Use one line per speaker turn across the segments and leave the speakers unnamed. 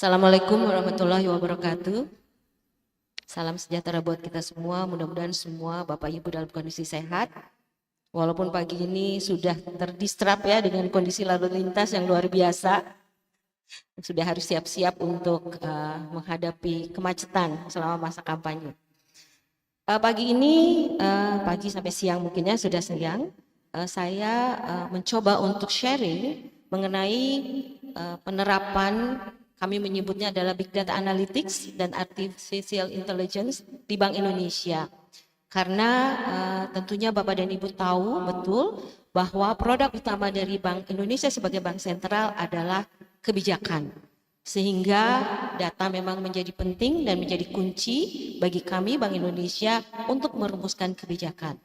Assalamualaikum warahmatullahi wabarakatuh. Salam sejahtera buat kita semua. Mudah-mudahan semua Bapak Ibu dalam kondisi sehat. Walaupun pagi ini sudah terdistrap ya dengan kondisi lalu lintas yang luar biasa. Sudah harus siap-siap untuk menghadapi kemacetan selama masa kampanye. Pagi ini, pagi sampai siang mungkinnya sudah siang, saya mencoba untuk sharing mengenai penerapan, kami menyebutnya adalah Big Data Analytics dan Artificial Intelligence di Bank Indonesia. Karena tentunya Bapak dan Ibu tahu betul bahwa produk utama dari Bank Indonesia sebagai bank sentral adalah kebijakan. Sehingga data memang menjadi penting dan menjadi kunci bagi kami Bank Indonesia untuk merumuskan kebijakan.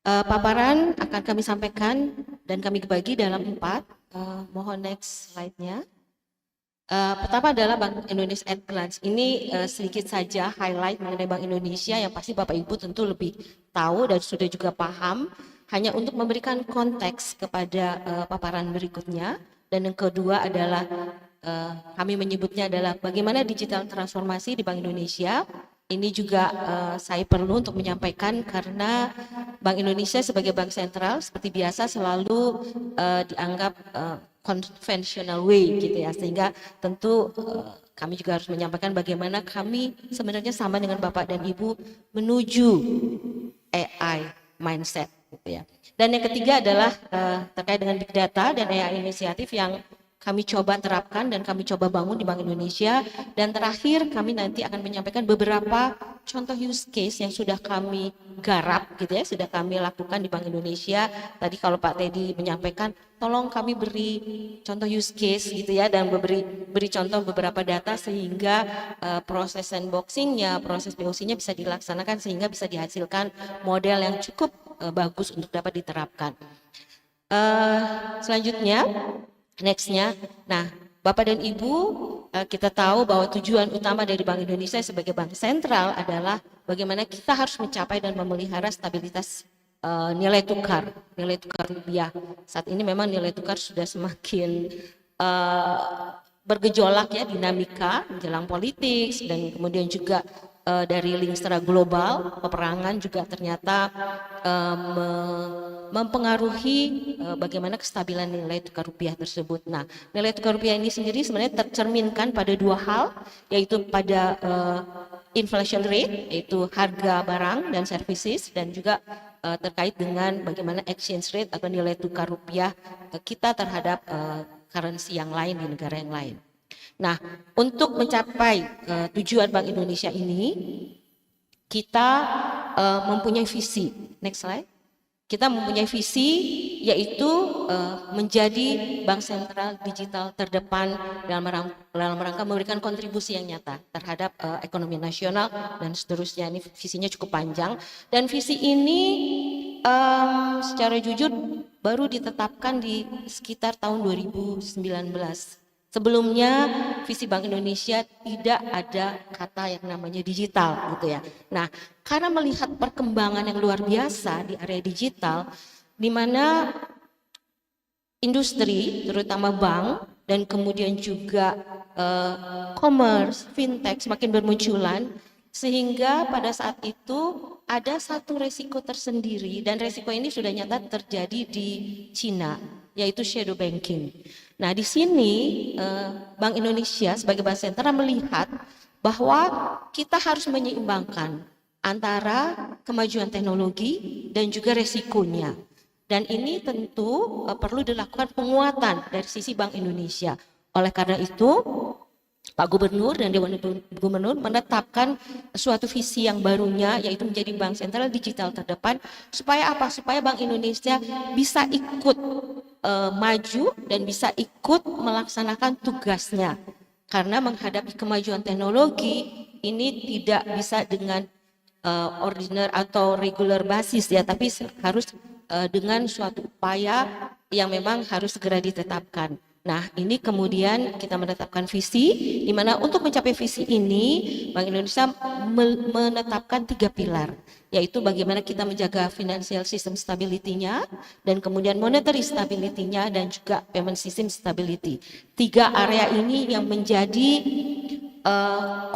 Paparan akan kami sampaikan dan kami bagi dalam 4. Mohon next slide-nya. Pertama adalah Bank Indonesia at Glance. Ini sedikit saja highlight mengenai Bank Indonesia yang pasti Bapak Ibu tentu lebih tahu dan sudah juga paham. Hanya untuk memberikan konteks kepada paparan berikutnya. Dan yang kedua adalah kami menyebutnya adalah bagaimana digital transformasi di Bank Indonesia. Ini juga saya perlu untuk menyampaikan karena Bank Indonesia sebagai bank sentral seperti biasa selalu dianggap conventional way gitu ya, sehingga tentu kami juga harus menyampaikan bagaimana kami sebenarnya sama dengan Bapak dan Ibu menuju AI mindset gitu ya. Dan yang ketiga adalah terkait dengan big data dan AI inisiatif yang kami coba terapkan dan kami coba bangun di Bank Indonesia. Dan terakhir kami nanti akan menyampaikan beberapa contoh use case yang sudah kami garap gitu ya, sudah kami lakukan di Bank Indonesia. Tadi kalau Pak Teddy menyampaikan, tolong kami beri contoh use case gitu ya, dan beri contoh beberapa data sehingga proses sandboxingnya, proses POC-nya bisa dilaksanakan sehingga bisa dihasilkan model yang cukup bagus untuk dapat diterapkan. Selanjutnya, nextnya, nah Bapak dan Ibu, kita tahu bahwa tujuan utama dari Bank Indonesia sebagai bank sentral adalah bagaimana kita harus mencapai dan memelihara stabilitas nilai tukar rupiah. Saat ini memang nilai tukar sudah semakin bergejolak ya, dinamika menjelang politik dan kemudian juga dari link secara global, peperangan juga ternyata mempengaruhi bagaimana kestabilan nilai tukar rupiah tersebut. Nah, nilai tukar rupiah ini sendiri sebenarnya tercerminkan pada dua hal, yaitu pada inflation rate, yaitu harga barang dan services, dan juga terkait dengan bagaimana exchange rate atau nilai tukar rupiah kita terhadap currency yang lain di negara yang lain. Nah, untuk mencapai tujuan Bank Indonesia ini, kita mempunyai visi. Next slide. Kita mempunyai visi yaitu menjadi bank sentral digital terdepan dalam rangka memberikan kontribusi yang nyata terhadap ekonomi nasional dan seterusnya. Ini visinya cukup panjang dan visi ini secara jujur baru ditetapkan di sekitar tahun 2019. Sebelumnya visi Bank Indonesia tidak ada kata yang namanya digital gitu ya. Nah, karena melihat perkembangan yang luar biasa di area digital, di mana industri terutama bank dan kemudian juga commerce, fintech semakin bermunculan, sehingga pada saat itu ada satu resiko tersendiri dan resiko ini sudah nyata terjadi di Cina, yaitu shadow banking. Nah, di sini Bank Indonesia sebagai bank sentral melihat bahwa kita harus menyeimbangkan antara kemajuan teknologi dan juga resikonya. Dan ini tentu perlu dilakukan penguatan dari sisi Bank Indonesia. Oleh karena itu, Pak Gubernur dan Dewan Gubernur menetapkan suatu visi yang barunya, yaitu menjadi bank sentral digital terdepan. Supaya apa? Supaya Bank Indonesia bisa ikut maju dan bisa ikut melaksanakan tugasnya. Karena menghadapi kemajuan teknologi ini tidak bisa dengan ordinary atau regular basis ya, tapi harus dengan suatu upaya yang memang harus segera ditetapkan. Nah, ini kemudian kita menetapkan visi, di mana untuk mencapai visi ini, Bank Indonesia menetapkan 3 pilar, yaitu bagaimana kita menjaga financial system stability-nya, dan kemudian monetary stability-nya, dan juga payment system stability. 3 area ini yang menjadi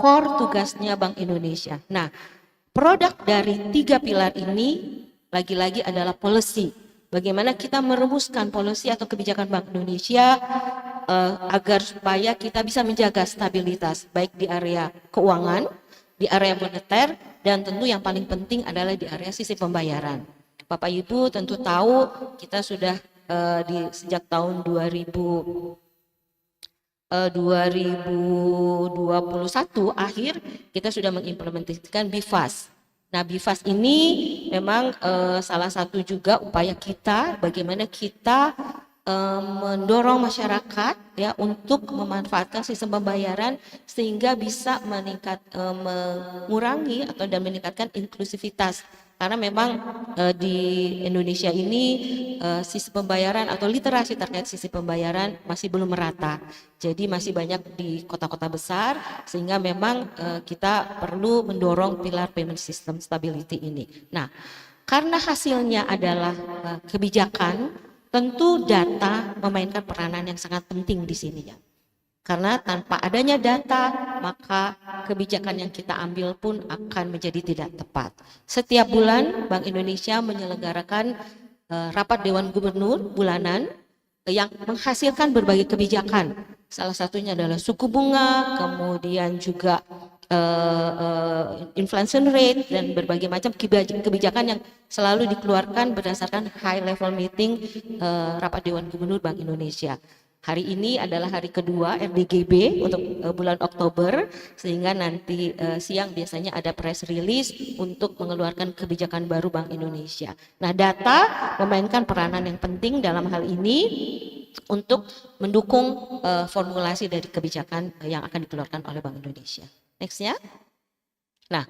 core tugasnya Bank Indonesia. Nah, produk dari 3 pilar ini lagi-lagi adalah policy. Bagaimana kita merumuskan policy atau kebijakan Bank Indonesia agar supaya kita bisa menjaga stabilitas baik di area keuangan, di area moneter, dan tentu yang paling penting adalah di area sisi pembayaran. Bapak Ibu tentu tahu kita sudah sejak tahun 2021 akhir kita sudah mengimplementasikan BIFAS. Nah, BIFAS ini memang salah satu juga upaya kita bagaimana kita mendorong masyarakat ya untuk memanfaatkan sistem pembayaran sehingga bisa mengurangi atau dan meningkatkan inklusivitas, karena memang di Indonesia ini sistem pembayaran atau literasi terkait sistem pembayaran masih belum merata. Jadi masih banyak di kota-kota besar, sehingga memang kita perlu mendorong pilar payment system stability ini. Nah, karena hasilnya adalah kebijakan, tentu data memainkan peranan yang sangat penting di sini ya. Karena tanpa adanya data, maka kebijakan yang kita ambil pun akan menjadi tidak tepat. Setiap bulan Bank Indonesia menyelenggarakan rapat Dewan Gubernur bulanan yang menghasilkan berbagai kebijakan. Salah satunya adalah suku bunga, kemudian juga inflation rate, dan berbagai macam kebijakan yang selalu dikeluarkan berdasarkan high level meeting rapat Dewan Gubernur Bank Indonesia. Hari ini adalah hari kedua RDGB untuk bulan Oktober, sehingga nanti siang biasanya ada press release untuk mengeluarkan kebijakan baru Bank Indonesia. Nah, data memainkan peranan yang penting dalam hal ini untuk mendukung formulasi dari kebijakan yang akan dikeluarkan oleh Bank Indonesia. Next ya. Nah,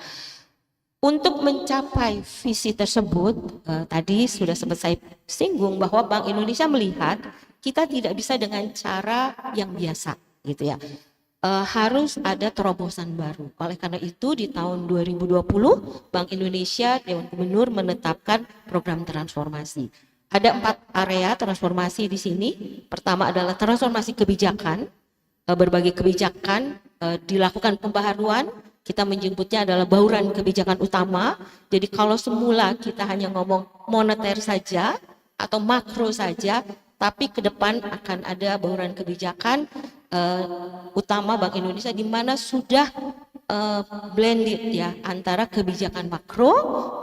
untuk mencapai visi tersebut, tadi sudah sempat saya singgung bahwa Bank Indonesia melihat kita tidak bisa dengan cara yang biasa, gitu ya. Harus ada terobosan baru. Oleh karena itu, di tahun 2020, Bank Indonesia Dewan Gubernur menetapkan program transformasi. Ada 4 area transformasi di sini. Pertama adalah transformasi kebijakan. Berbagai kebijakan dilakukan pembaharuan. Kita menyebutnya adalah bauran kebijakan utama. Jadi kalau semula kita hanya ngomong moneter saja atau makro saja, tapi ke depan akan ada bauran kebijakan utama Bank Indonesia di mana sudah blended ya antara kebijakan makro,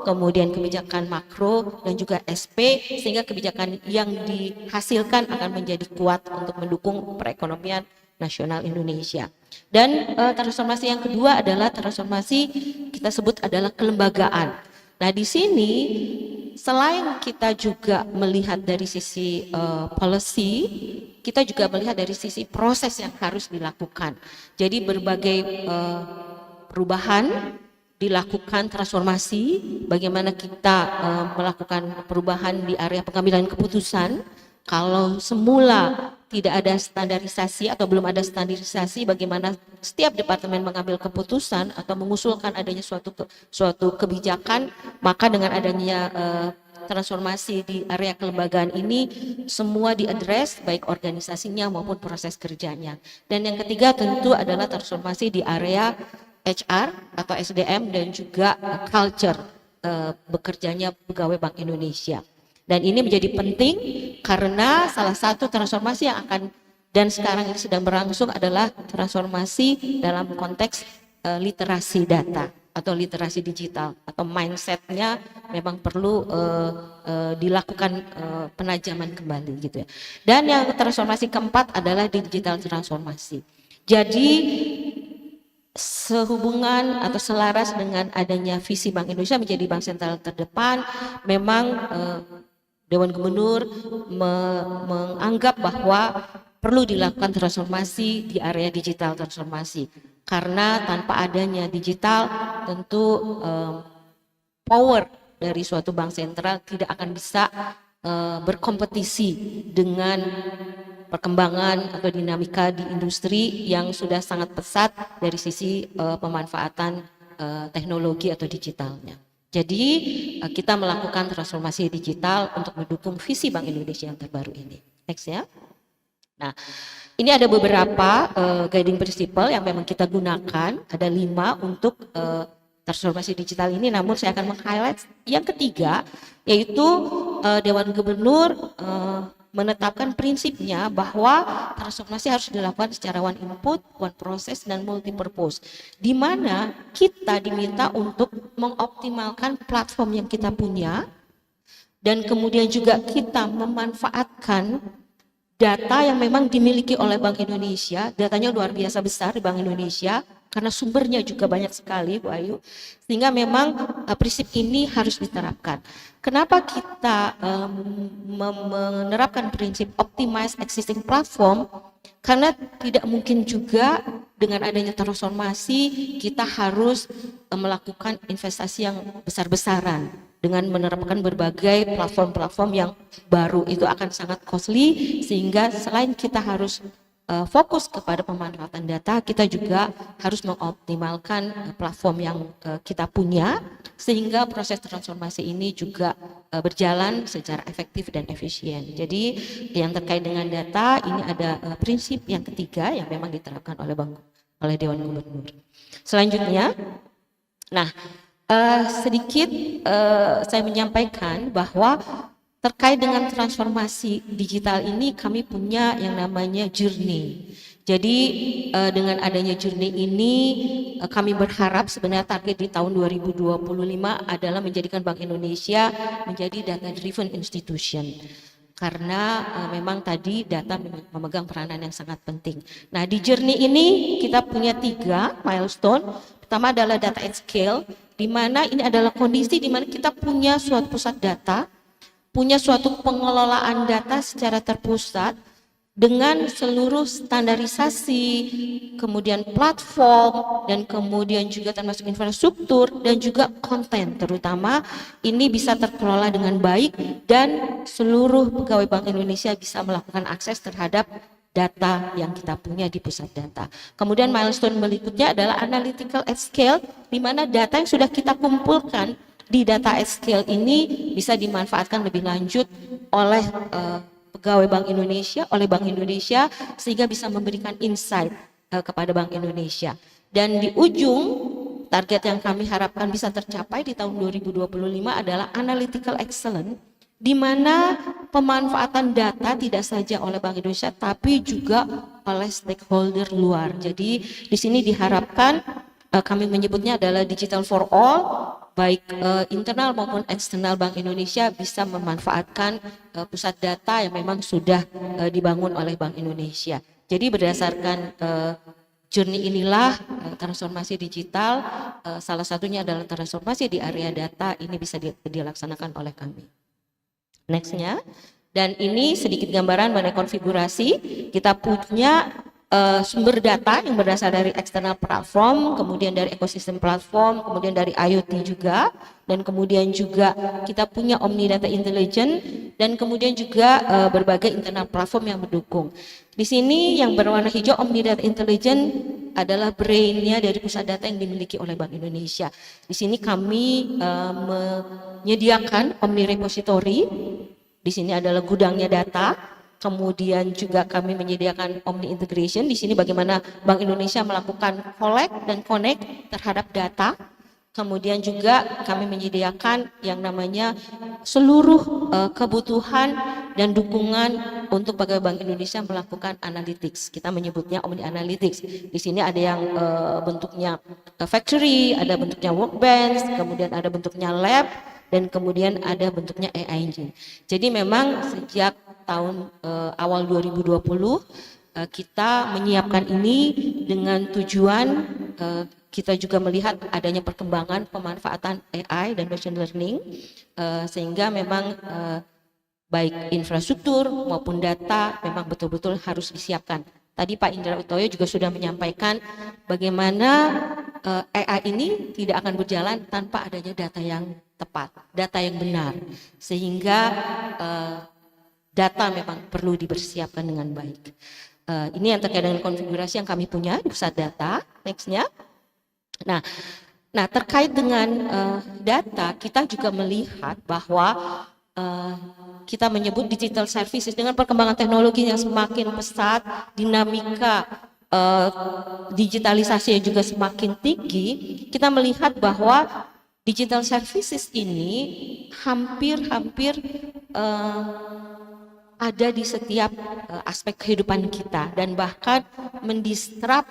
kemudian kebijakan makro dan juga SP, sehingga kebijakan yang dihasilkan akan menjadi kuat untuk mendukung perekonomian nasional Indonesia. Dan transformasi yang kedua adalah transformasi kita sebut adalah kelembagaan. Nah, di sini selain kita juga melihat dari sisi policy, kita juga melihat dari sisi proses yang harus dilakukan. Jadi berbagai perubahan dilakukan, transformasi, bagaimana kita melakukan perubahan di area pengambilan keputusan. Kalau semula tidak ada standarisasi atau belum ada standarisasi bagaimana setiap departemen mengambil keputusan atau mengusulkan adanya suatu kebijakan, maka dengan adanya transformasi di area kelembagaan ini semua diadres, baik organisasinya maupun proses kerjanya. Dan yang ketiga tentu adalah transformasi di area HR atau SDM dan juga culture bekerjanya pegawai Bank Indonesia. Dan ini menjadi penting karena salah satu transformasi yang akan dan sekarang ini sedang berlangsung adalah transformasi dalam konteks literasi data atau literasi digital, atau mindsetnya memang perlu dilakukan penajaman kembali gitu ya. Dan yang transformasi keempat adalah digital transformasi. Jadi sehubungan atau selaras dengan adanya visi Bank Indonesia menjadi bank sentral terdepan, memang Dewan Gubernur menganggap bahwa perlu dilakukan transformasi di area digital transformasi, karena tanpa adanya digital tentu power dari suatu bank sentral tidak akan bisa berkompetisi dengan perkembangan atau dinamika di industri yang sudah sangat pesat dari sisi pemanfaatan teknologi atau digitalnya. Jadi kita melakukan transformasi digital untuk mendukung visi Bank Indonesia yang terbaru ini. Next ya. Nah, ini ada beberapa guiding principle yang memang kita gunakan, ada 5 untuk transformasi digital ini, namun saya akan meng-highlight yang ketiga, yaitu Dewan Gubernur menetapkan prinsipnya bahwa transformasi harus dilakukan secara one input, one process, dan multi purpose, di mana kita diminta untuk mengoptimalkan platform yang kita punya, dan kemudian juga kita memanfaatkan data yang memang dimiliki oleh Bank Indonesia. Datanya luar biasa besar di Bank Indonesia, karena sumbernya juga banyak sekali, Bu Ayu, sehingga memang prinsip ini harus diterapkan. Kenapa kita menerapkan prinsip optimize existing platform? Karena tidak mungkin juga dengan adanya transformasi kita harus melakukan investasi yang besar-besaran dengan menerapkan berbagai platform-platform yang baru. Itu akan sangat costly, sehingga selain kita harus fokus kepada pemanfaatan data, kita juga harus mengoptimalkan platform yang kita punya, sehingga proses transformasi ini juga berjalan secara efektif dan efisien. Jadi yang terkait dengan data ini ada prinsip yang ketiga yang memang diterapkan oleh Dewan Gubernur. Selanjutnya, nah sedikit saya menyampaikan bahwa terkait dengan transformasi digital ini kami punya yang namanya journey. Jadi dengan adanya journey ini kami berharap sebenarnya target di tahun 2025 adalah menjadikan Bank Indonesia menjadi data driven institution. Karena memang tadi data memegang peranan yang sangat penting. Nah, di journey ini kita punya 3 milestone. Pertama adalah data at scale, di mana ini adalah kondisi di mana kita punya suatu pusat data, punya suatu pengelolaan data secara terpusat dengan seluruh standarisasi, kemudian platform, dan kemudian juga termasuk infrastruktur dan juga konten, terutama ini bisa terkelola dengan baik dan seluruh pegawai Bank Indonesia bisa melakukan akses terhadap data yang kita punya di pusat data. Kemudian milestone berikutnya adalah analytical at scale, di mana data yang sudah kita kumpulkan di data at scale ini bisa dimanfaatkan lebih lanjut oleh pegawai Bank Indonesia, oleh Bank Indonesia, sehingga bisa memberikan insight kepada Bank Indonesia. Dan di ujung target yang kami harapkan bisa tercapai di tahun 2025 adalah analytical excellence, di mana pemanfaatan data tidak saja oleh Bank Indonesia tapi juga oleh stakeholder luar. Jadi di sini diharapkan kami menyebutnya adalah digital for all, baik internal maupun eksternal Bank Indonesia bisa memanfaatkan pusat data yang memang sudah dibangun oleh Bank Indonesia. Jadi berdasarkan journey inilah transformasi digital, salah satunya adalah transformasi di area data, ini bisa dilaksanakan oleh kami. Nextnya, dan ini sedikit gambaran mengenai konfigurasi. Kita punya sumber data yang berasal dari eksternal platform, kemudian dari ekosistem platform, kemudian dari IoT juga, dan kemudian juga kita punya Omnidata Intelligence, dan kemudian juga berbagai internal platform yang mendukung. Di sini yang berwarna hijau Omnidata Intelligence adalah brainnya dari pusat data yang dimiliki oleh Bank Indonesia. Di sini kami menyediakan Omni Repository. Di sini adalah gudangnya data. Kemudian juga kami menyediakan Omni Integration. Di sini bagaimana Bank Indonesia melakukan collect dan connect terhadap data. Kemudian juga kami menyediakan yang namanya seluruh kebutuhan dan dukungan untuk pegawai Bank Indonesia melakukan analytics. Kita menyebutnya Omni Analytics. Di sini ada yang bentuknya factory, ada bentuknya workbench, kemudian ada bentuknya lab, dan kemudian ada bentuknya AI engine. Jadi memang sejak tahun awal 2020 kita menyiapkan ini dengan tujuan kita juga melihat adanya perkembangan pemanfaatan AI dan machine learning, sehingga memang baik infrastruktur maupun data memang betul-betul harus disiapkan. Tadi Pak Indra Utoyo juga sudah menyampaikan bagaimana AI ini tidak akan berjalan tanpa adanya data yang tepat, data yang benar, sehingga data memang perlu dipersiapkan dengan baik. Ini yang terkait dengan konfigurasi yang kami punya di pusat data. Nextnya. Nah, terkait dengan data, kita juga melihat bahwa kita menyebut digital services dengan perkembangan teknologi yang semakin pesat, dinamika digitalisasi yang juga semakin tinggi, kita melihat bahwa digital services ini hampir ada di setiap aspek kehidupan kita dan bahkan mendisrupt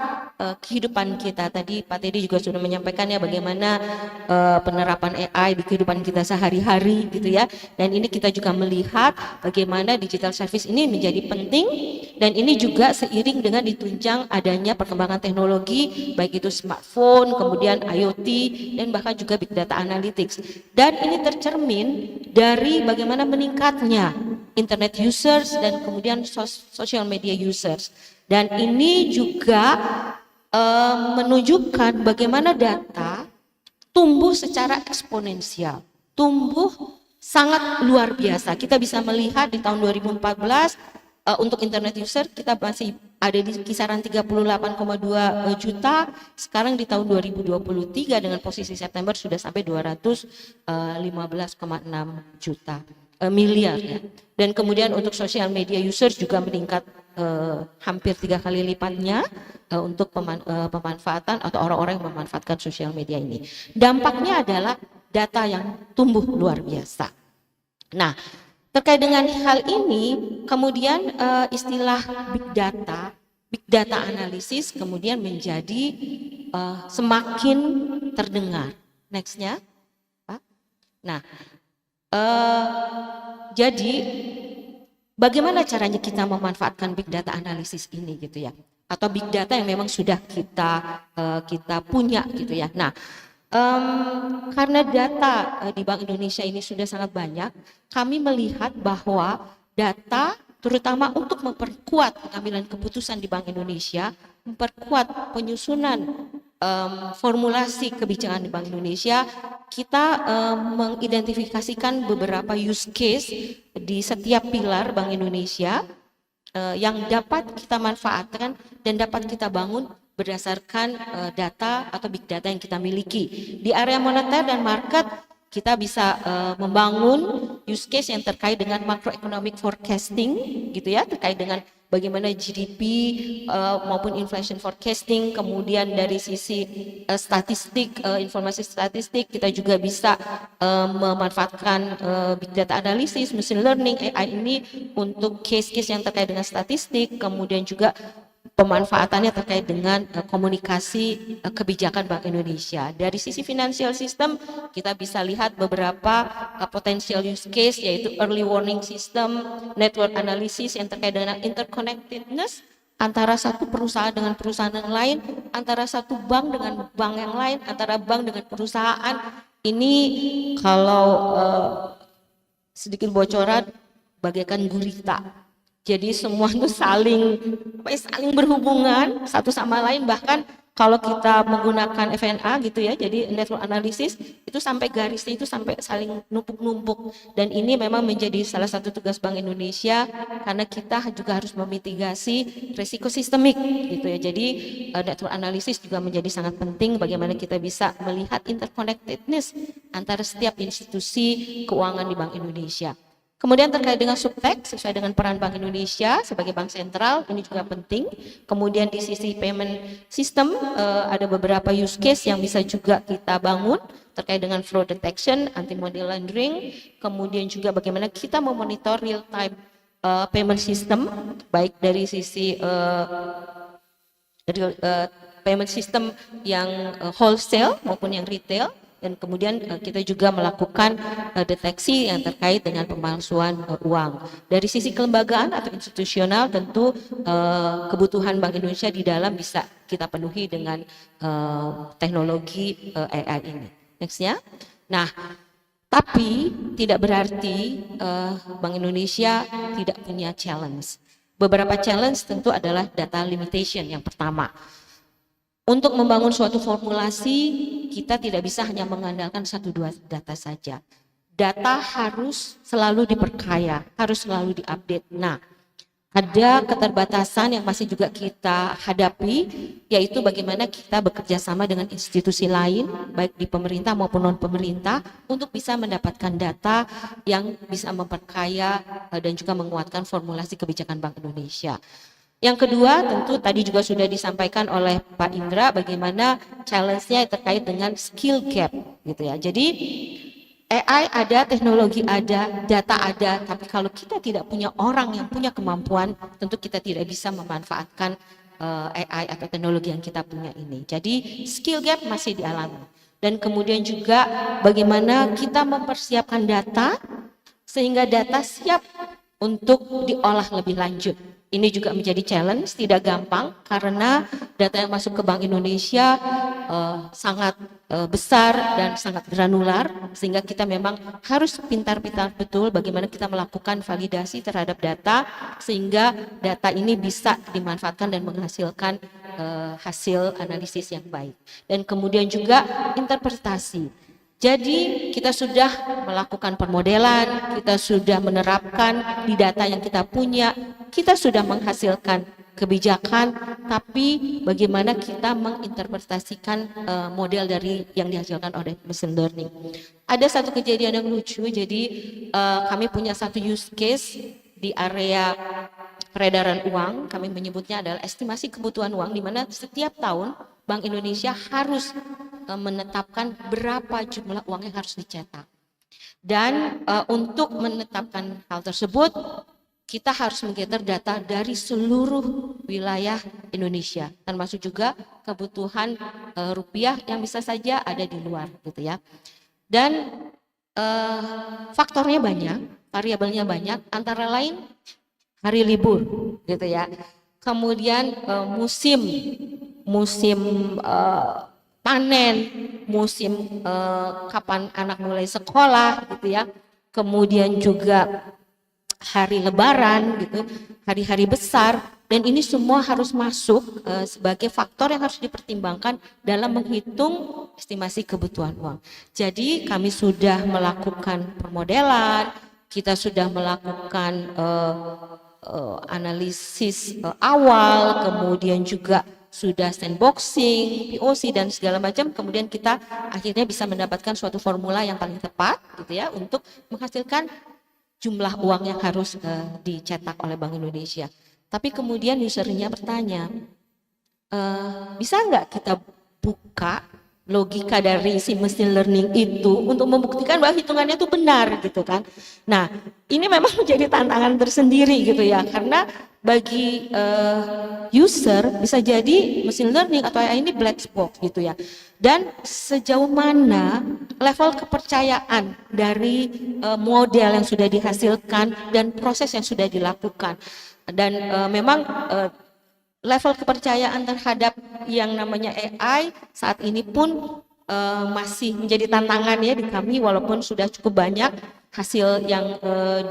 kehidupan kita. Tadi Pak Teddy juga sudah menyampaikan ya bagaimana penerapan AI di kehidupan kita sehari-hari gitu ya. Dan ini kita juga melihat bagaimana digital service ini menjadi penting dan ini juga seiring dengan ditunjang adanya perkembangan teknologi baik itu smartphone, kemudian IoT dan bahkan juga big data analytics. Dan ini tercermin dari bagaimana meningkatnya internet users dan kemudian social media users. Dan ini juga menunjukkan bagaimana data tumbuh secara eksponensial, tumbuh sangat luar biasa. Kita bisa melihat di tahun 2014 untuk internet user kita masih ada di kisaran 38,2 juta. Sekarang di tahun 2023 dengan posisi September sudah sampai 215,6 juta. Miliar ya. Dan kemudian untuk social media users juga meningkat hampir 3 kali lipatnya untuk pemanfaatan atau orang-orang yang memanfaatkan social media ini. Dampaknya adalah data yang tumbuh luar biasa. Nah, terkait dengan hal ini, kemudian istilah big data analisis kemudian menjadi semakin terdengar. Nextnya, Pak. Nah, jadi bagaimana caranya kita memanfaatkan big data analisis ini gitu ya, atau big data yang memang sudah kita punya gitu ya. Nah, karena data di Bank Indonesia ini sudah sangat banyak, kami melihat bahwa data terutama untuk memperkuat pengambilan keputusan di Bank Indonesia, memperkuat penyusunan formulasi kebijakan di Bank Indonesia, kita mengidentifikasikan beberapa use case di setiap pilar Bank Indonesia yang dapat kita manfaatkan dan dapat kita bangun berdasarkan data atau big data yang kita miliki. Di area moneter dan market kita bisa membangun use case yang terkait dengan macroeconomic forecasting gitu ya, terkait dengan bagaimana GDP maupun inflation forecasting. Kemudian dari sisi statistik, informasi statistik, kita juga bisa memanfaatkan big data analysis, machine learning, AI ini untuk case-case yang terkait dengan statistik. Kemudian juga pemanfaatannya terkait dengan komunikasi kebijakan Bank Indonesia. Dari sisi financial system, kita bisa lihat beberapa potential use case, yaitu early warning system, network analysis yang terkait dengan interconnectedness antara satu perusahaan dengan perusahaan yang lain, antara satu bank dengan bank yang lain, antara bank dengan perusahaan. Ini kalau sedikit bocoran bagaikan gurita. Jadi semua itu saling berhubungan satu sama lain, bahkan kalau kita menggunakan FNA gitu ya, jadi network analysis itu sampai garisnya itu sampai saling numpuk-numpuk. Dan ini memang menjadi salah satu tugas Bank Indonesia karena kita juga harus memitigasi risiko sistemik gitu ya. Jadi network analysis juga menjadi sangat penting bagaimana kita bisa melihat interconnectedness antara setiap institusi keuangan di Bank Indonesia. Kemudian terkait dengan subtext sesuai dengan peran Bank Indonesia sebagai bank sentral, ini juga penting. Kemudian di sisi payment system ada beberapa use case yang bisa juga kita bangun terkait dengan fraud detection, anti money laundering. Kemudian juga bagaimana kita memonitor real time payment system baik dari sisi payment system yang wholesale maupun yang retail. Dan kemudian kita juga melakukan deteksi yang terkait dengan pemalsuan uang. Dari sisi kelembagaan atau institusional, tentu kebutuhan Bank Indonesia di dalam bisa kita penuhi dengan teknologi AI ini. Nextnya. Nah, tapi tidak berarti Bank Indonesia tidak punya challenge. Beberapa challenge tentu adalah data limitation yang pertama. Untuk membangun suatu formulasi, kita tidak bisa hanya mengandalkan 1-2 data saja. data harus selalu diperkaya, harus selalu diupdate. Nah, ada keterbatasan yang masih juga kita hadapi, yaitu bagaimana kita bekerja sama dengan institusi lain, baik di pemerintah maupun non-pemerintah, untuk bisa mendapatkan data yang bisa memperkaya dan juga menguatkan formulasi kebijakan Bank Indonesia. Yang kedua, tentu tadi juga sudah disampaikan oleh Pak Indra, bagaimana challenge-nya terkait dengan skill gap, gitu ya. Jadi AI ada, teknologi ada, data ada, tapi kalau kita tidak punya orang yang punya kemampuan, tentu kita tidak bisa memanfaatkan AI atau teknologi yang kita punya ini. Jadi skill gap masih dialami. Dan kemudian juga bagaimana kita mempersiapkan data sehingga data siap untuk diolah lebih lanjut. Ini juga menjadi challenge, tidak gampang karena data yang masuk ke Bank Indonesia sangat besar dan sangat granular, sehingga kita memang harus pintar-pintar betul bagaimana kita melakukan validasi terhadap data sehingga data ini bisa dimanfaatkan dan menghasilkan hasil analisis yang baik. Dan kemudian juga interpretasi. Jadi kita sudah melakukan permodelan, kita sudah menerapkan di data yang kita punya, kita sudah menghasilkan kebijakan, tapi bagaimana kita menginterpretasikan model dari yang dihasilkan oleh machine learning. Ada satu kejadian yang lucu, jadi kami punya satu use case di area peredaran uang, kami menyebutnya adalah estimasi kebutuhan uang, di mana setiap tahun Bank Indonesia harus menetapkan berapa jumlah uang yang harus dicetak. Dan untuk menetapkan hal tersebut, kita harus menggather data dari seluruh wilayah Indonesia, termasuk juga kebutuhan rupiah yang bisa saja ada di luar, gitu ya. Dan faktornya banyak, variabelnya banyak, antara lain hari libur, gitu ya. Kemudian musim panen, musim kapan anak mulai sekolah, gitu ya. Kemudian juga hari lebaran, gitu, hari-hari besar, dan ini semua harus masuk sebagai faktor yang harus dipertimbangkan dalam menghitung estimasi kebutuhan uang. Jadi kami sudah melakukan permodelan, kita sudah melakukan analisis awal, kemudian juga sudah sandboxing, POC dan segala macam, kemudian kita akhirnya bisa mendapatkan suatu formula yang paling tepat, gitu ya, untuk menghasilkan jumlah uang yang harus dicetak oleh Bank Indonesia. Tapi kemudian usernya bertanya, bisa nggak kita buka logika dari si machine learning itu untuk membuktikan bahwa hitungannya itu benar, gitu kan. Nah, ini memang menjadi tantangan tersendiri, gitu ya, karena bagi user bisa jadi machine learning atau AI ini black box, gitu ya. Dan sejauh mana level kepercayaan dari model yang sudah dihasilkan dan proses yang sudah dilakukan. Dan memang level kepercayaan terhadap yang namanya AI saat ini pun masih menjadi tantangan ya di kami, walaupun sudah cukup banyak hasil yang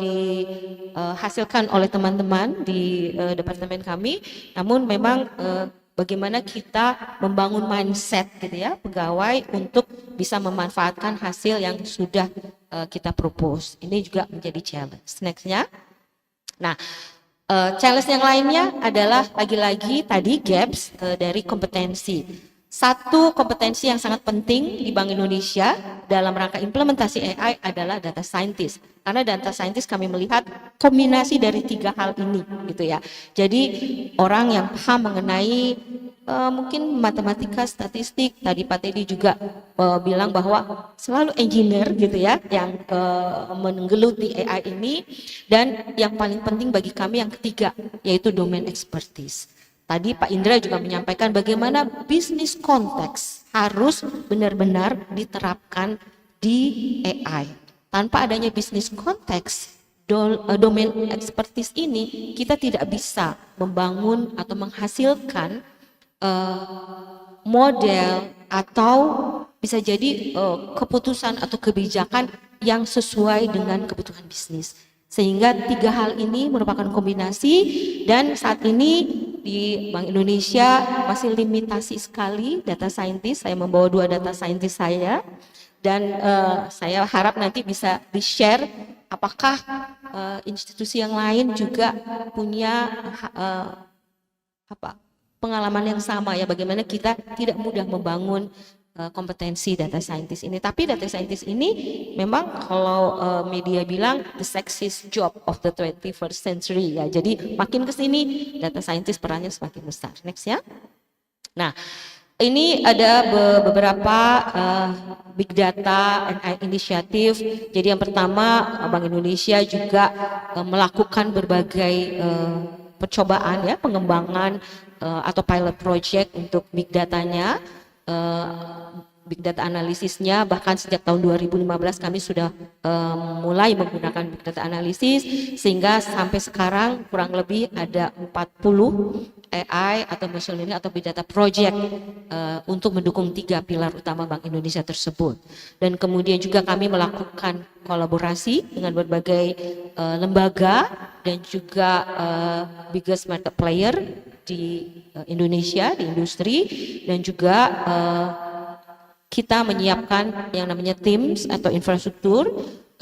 dihasilkan oleh teman-teman di departemen kami, namun memang bagaimana kita membangun mindset, gitu ya, pegawai untuk bisa memanfaatkan hasil yang sudah kita propose. Ini juga menjadi challenge. Nextnya, nah, challenge yang lainnya adalah lagi-lagi tadi gaps dari kompetensi. Satu kompetensi yang sangat penting di Bank Indonesia dalam rangka implementasi AI adalah data scientist. Karena data scientist kami melihat kombinasi dari tiga hal ini, gitu ya. Jadi orang yang paham mengenai mungkin matematika, statistik, tadi Pak Teddy juga bilang bahwa selalu engineer, gitu ya, yang menggeluti AI ini, dan yang paling penting bagi kami yang ketiga, yaitu domain expertise. Tadi Pak Indra juga menyampaikan bagaimana bisnis konteks harus benar-benar diterapkan di AI. Tanpa adanya bisnis konteks, domain expertise ini, kita tidak bisa membangun atau menghasilkan model atau bisa jadi keputusan atau kebijakan yang sesuai dengan kebutuhan bisnis. Sehingga tiga hal ini merupakan kombinasi, dan saat ini di Bank Indonesia masih limitasi sekali data scientist. Saya membawa 2 data scientist saya Dan saya harap nanti bisa di-share apakah institusi yang lain juga punya pengalaman yang sama ya, bagaimana kita tidak mudah membangun kompetensi data scientist ini. Tapi data scientist ini memang kalau media bilang the sexiest job of the 21st century ya. Jadi makin ke sini data scientist perannya semakin besar. Next ya. Nah, ini ada beberapa big data and initiative. Jadi yang pertama Bank Indonesia juga melakukan berbagai percobaan ya, pengembangan atau pilot project untuk big datanya, big data analisisnya. Bahkan sejak tahun 2015 kami sudah mulai menggunakan big data analisis, sehingga sampai sekarang kurang lebih ada 40 AI atau machine learning atau big data project untuk mendukung 3 pilar utama Bank Indonesia tersebut. Dan kemudian juga kami melakukan kolaborasi dengan berbagai lembaga dan juga biggest market player di Indonesia, di industri, dan juga kita menyiapkan yang namanya teams atau infrastruktur.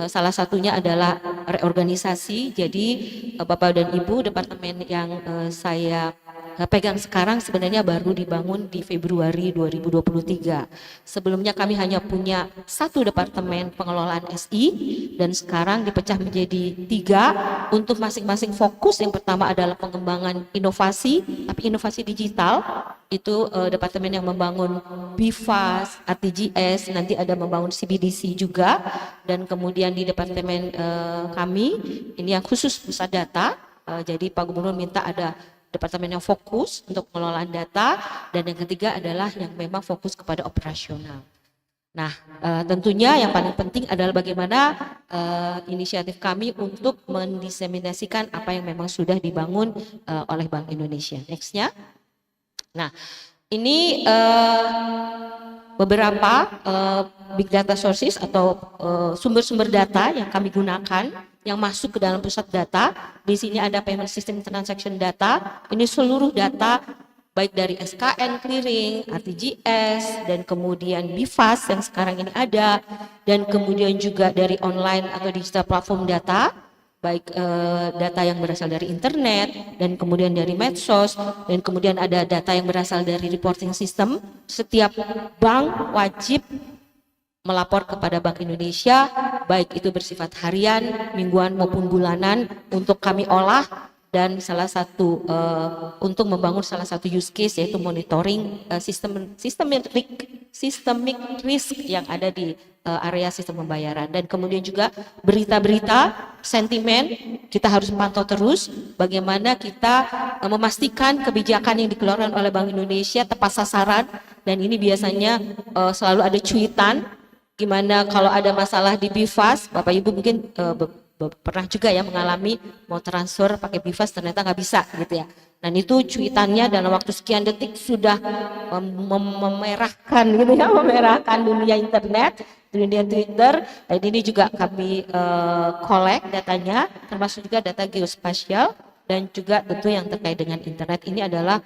Salah satunya adalah reorganisasi. Jadi Bapak dan Ibu, departemen yang saya pegang sekarang sebenarnya baru dibangun di Februari 2023. Sebelumnya kami hanya punya satu departemen pengelolaan SI dan sekarang dipecah menjadi 3 untuk masing-masing fokus. Yang pertama adalah pengembangan inovasi, tapi inovasi digital. Itu departemen yang membangun BIFAS, RTGS, nanti ada membangun CBDC juga. Dan kemudian di departemen kami, ini yang khusus pusat data, jadi Pak Gubernur minta ada departemen yang fokus untuk pengelolaan data, dan yang ketiga adalah yang memang fokus kepada operasional. Nah, tentunya yang paling penting adalah bagaimana inisiatif kami untuk mendiseminasikan apa yang memang sudah dibangun oleh Bank Indonesia. Next-nya. Nah, ini beberapa big data sources atau sumber-sumber data yang kami gunakan yang masuk ke dalam pusat data. Di sini ada payment system transaction data. Ini seluruh data baik dari SKN clearing, RTGS, dan kemudian BIFAS yang sekarang ini ada, dan kemudian juga dari online atau digital platform data, baik data yang berasal dari internet dan kemudian dari medsos, dan kemudian ada data yang berasal dari reporting system. Setiap bank wajib melapor kepada Bank Indonesia, baik itu bersifat harian, mingguan maupun bulanan, untuk kami olah. Dan salah satu untuk membangun salah satu use case yaitu monitoring systemic risk yang ada di area sistem pembayaran. Dan kemudian juga berita-berita sentimen kita harus pantau terus bagaimana kita memastikan kebijakan yang dikeluarkan oleh Bank Indonesia tepat sasaran. Dan ini biasanya selalu ada cuitan, gimana kalau ada masalah di BIFAS. Bapak Ibu mungkin pernah juga ya mengalami mau transfer pakai BIFAS ternyata nggak bisa gitu ya. Dan itu cuitannya dalam waktu sekian detik sudah memerahkan gitu ya, memerahkan dunia internet, dunia Twitter. Dan ini juga kami collect datanya, termasuk juga data geospasial dan juga tentu yang terkait dengan internet. Ini adalah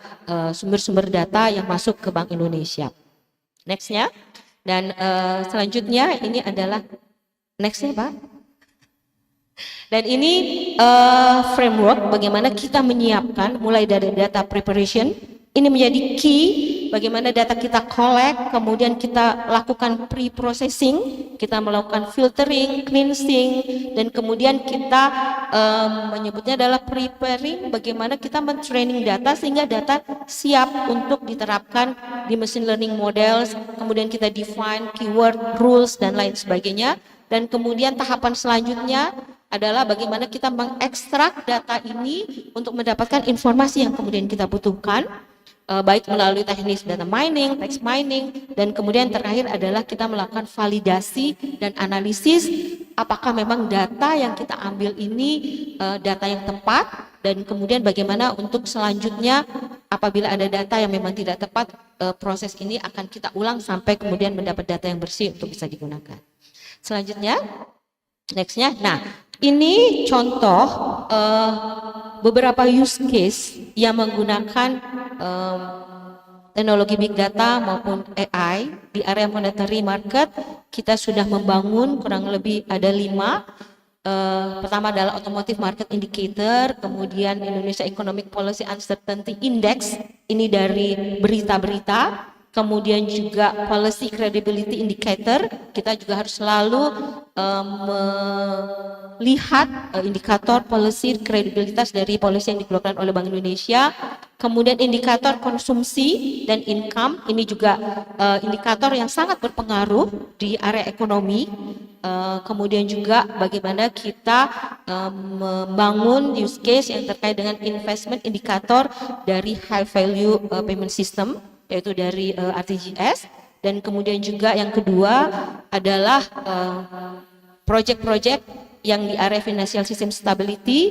sumber-sumber data yang masuk ke Bank Indonesia. Next-nya. Dan selanjutnya ini adalah next-nya Pak. Dan ini framework bagaimana kita menyiapkan mulai dari data preparation. Ini menjadi key bagaimana data kita collect, kemudian kita lakukan pre-processing, kita melakukan filtering, cleansing, dan kemudian kita menyebutnya adalah preparing, bagaimana kita men-training data sehingga data siap untuk diterapkan di machine learning models, kemudian kita define keyword, rules, dan lain sebagainya. Dan kemudian tahapan selanjutnya adalah bagaimana kita mengekstrak data ini untuk mendapatkan informasi yang kemudian kita butuhkan, baik melalui teknis data mining, text mining, dan kemudian terakhir adalah kita melakukan validasi dan analisis apakah memang data yang kita ambil ini data yang tepat, dan kemudian bagaimana untuk selanjutnya apabila ada data yang memang tidak tepat, proses ini akan kita ulang sampai kemudian mendapat data yang bersih untuk bisa digunakan. Selanjutnya, next-nya. Nah, ini contoh beberapa use case yang menggunakan teknologi big data maupun AI di area monetary market kita sudah membangun kurang lebih ada 5. Pertama adalah Automotive Market Indicator, kemudian Indonesia Economic Policy Uncertainty Index, ini dari berita-berita, kemudian juga Policy Credibility Indicator, kita juga harus selalu melihat indikator policy kredibilitas dari polisi yang dikeluarkan oleh Bank Indonesia, kemudian indikator konsumsi dan income, ini juga indikator yang sangat berpengaruh di area ekonomi. Kemudian juga bagaimana kita membangun use case yang terkait dengan investment indikator dari high value payment system, yaitu dari RTGS, dan kemudian juga yang kedua adalah project-project yang di area financial system stability,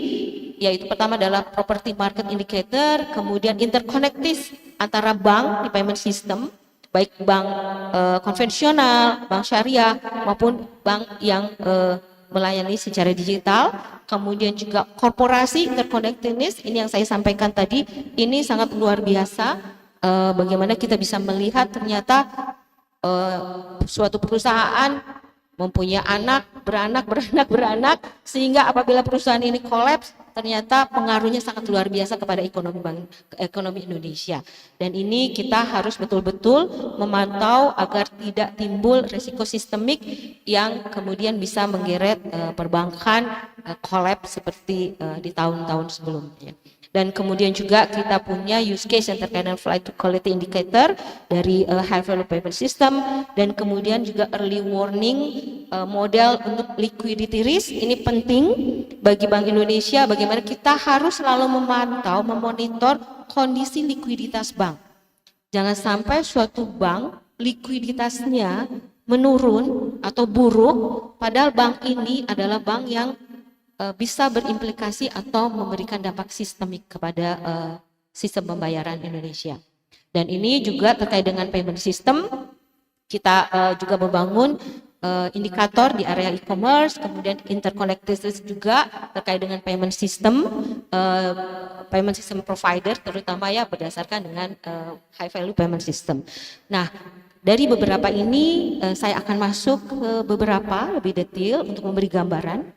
yaitu pertama adalah property market indicator, kemudian interconnected antara bank di payment system, baik bank konvensional, bank syariah maupun bank yang melayani secara digital, kemudian juga korporasi interconnectedness, ini yang saya sampaikan tadi, ini sangat luar biasa. Bagaimana kita bisa melihat ternyata suatu perusahaan mempunyai beranak, sehingga apabila perusahaan ini kolaps, ternyata pengaruhnya sangat luar biasa kepada ekonomi Indonesia. Dan ini kita harus betul-betul memantau agar tidak timbul risiko sistemik yang kemudian bisa menggeret perbankan kolaps seperti di tahun-tahun sebelumnya. Dan kemudian juga kita punya use case yang terkait dengan flight to quality indicator dari high value payment system, dan kemudian juga early warning model untuk liquidity risk. Ini penting bagi Bank Indonesia, bagaimana kita harus selalu memantau, memonitor kondisi likuiditas bank. Jangan sampai suatu bank likuiditasnya menurun atau buruk, padahal bank ini adalah bank yang bisa berimplikasi atau memberikan dampak sistemik kepada sistem pembayaran Indonesia. Dan ini juga terkait dengan payment system, kita juga membangun indikator di area e-commerce, kemudian interconnected juga terkait dengan payment system provider, terutama ya berdasarkan dengan high value payment system. Nah, dari beberapa ini saya akan masuk ke beberapa lebih detail untuk memberi gambaran.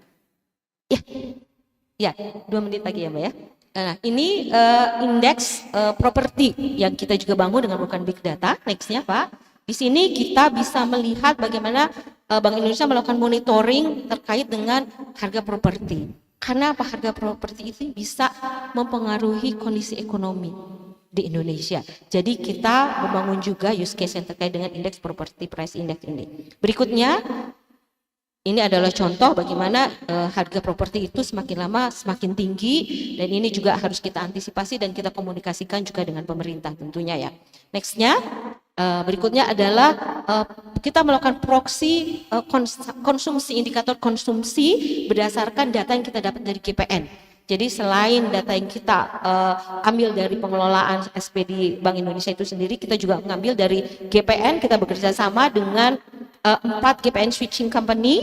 Ya, 2 menit lagi ya Mbak ya. Nah, ini indeks properti yang kita juga bangun dengan menggunakan big data. Nextnya Pak. Di sini kita bisa melihat bagaimana Bank Indonesia melakukan monitoring terkait dengan harga properti. Karena apa? Harga properti itu bisa mempengaruhi kondisi ekonomi di Indonesia. Jadi kita membangun juga use case yang terkait dengan indeks property price index ini. Berikutnya, ini adalah contoh bagaimana harga properti itu semakin lama semakin tinggi, dan ini juga harus kita antisipasi dan kita komunikasikan juga dengan pemerintah tentunya ya. Nextnya, berikutnya adalah kita melakukan proxy konsumsi, indikator konsumsi berdasarkan data yang kita dapat dari GPN. Jadi selain data yang kita ambil dari pengelolaan SPD Bank Indonesia itu sendiri, kita juga mengambil dari GPN, kita bekerja sama dengan 4 GPN switching company,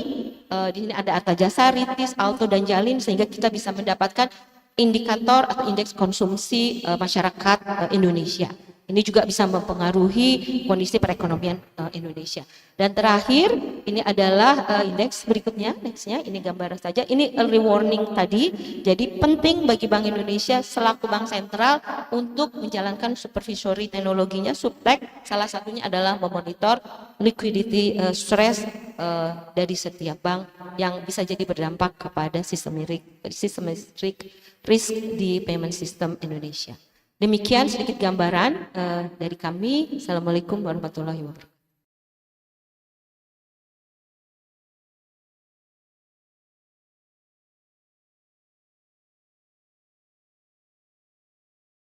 di sini ada Arta Jasa, Ritis, Alto, dan Jalin, sehingga kita bisa mendapatkan indikator atau indeks konsumsi masyarakat Indonesia. Ini juga bisa mempengaruhi kondisi perekonomian Indonesia. Dan terakhir, ini adalah indeks berikutnya, nextnya, ini gambar saja. Ini early warning tadi, jadi penting bagi Bank Indonesia selaku bank sentral untuk menjalankan supervisory teknologinya, subtek, salah satunya adalah memonitor liquidity stress dari setiap bank yang bisa jadi berdampak kepada systemic risk di payment system Indonesia. Demikian sedikit gambaran dari kami. Assalamualaikum warahmatullahi wabarakatuh.